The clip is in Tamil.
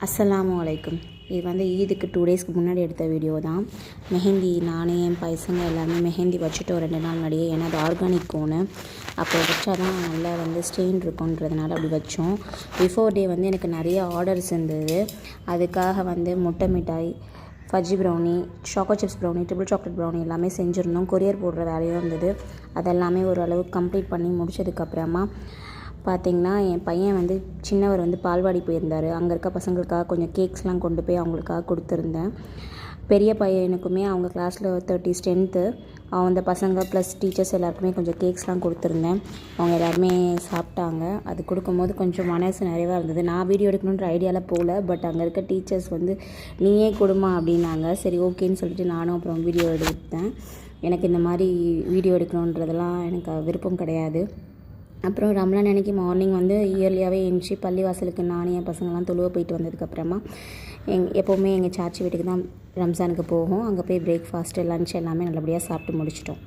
அஸ்ஸலாமு அலைக்கும். இது வந்து ஈதுக்கு 2 டேஸ்க்கு முன்னாடி எடுத்த வீடியோ தான். மெஹந்தி நானே என் பசங்க எல்லாமே மெஹந்தி வச்சுட்டோம் 2 நாள் முன்னாடியே. ஏன்னா அது ஆர்கானிக் கோனு. அப்போ வச்சா தான் நல்லா வந்து ஸ்டெயின் இருக்குன்றதுனால அப்படி வச்சோம். பிஃபோர் டே வந்து எனக்கு நிறைய ஆர்டர்ஸ் இருந்தது. அதுக்காக வந்து முட்டை மிட்டாய், fudge brownie, choco chips brownie, triple chocolate brownie எல்லாமே செஞ்சுருந்தோம். கொரியர் போடுற வேலையும் இருந்தது. அதெல்லாமே ஓரளவுக்கு கம்ப்ளீட் பண்ணி முடிச்சதுக்கப்புறமா பார்த்திங்கன்னா என் பையன் வந்து சின்னவர் வந்து பால்வாடி போயிருந்தார். அங்கே இருக்க பசங்களுக்காக கொஞ்சம் கேக்ஸ்லாம் கொண்டு போய் அவங்களுக்காக கொடுத்துருந்தேன். பெரிய பையனுக்குமே அவங்க கிளாஸில் 30 ஸ்ட்ரென்த்து. அந்த பசங்க ப்ளஸ் டீச்சர்ஸ் எல்லாருக்குமே கொஞ்சம் கேக்ஸ்லாம் கொடுத்துருந்தேன். அவங்க எல்லாருமே சாப்பிட்டாங்க. அது கொடுக்கும்போது கொஞ்சம் மனசு நிறைவாக இருந்தது. நான் வீடியோ எடுக்கணுன்ற ஐடியாவில் போகல. பட் அங்கே இருக்க டீச்சர்ஸ் வந்து நீயே கொடுமா அப்படின்னாங்க. சரி ஓகேன்னு சொல்லிட்டு நானும் அப்புறம் வீடியோ எடுத்தேன். எனக்கு இந்த மாதிரி வீடியோ எடுக்கணுன்றதெல்லாம் எனக்கு விருப்பம் கிடையாது. அப்புறம் ரம்லான் அன்னைக்கு மார்னிங் வந்து இயர்லியாகவே எழுந்துச்சி பள்ளிவாசலுக்கு நானும் என் பசங்கள்லாம் தொழுவ போயிட்டு வந்ததுக்கப்புறமா எப்போவுமே எங்கள் சாச்சி வீட்டுக்கு தான் ரம்ஜானுக்கு போகும். அங்கே போய் பிரேக்ஃபாஸ்ட்டு லன்ச் எல்லாமே நல்லபடியாக சாப்பிட்டு முடிச்சிட்டோம்.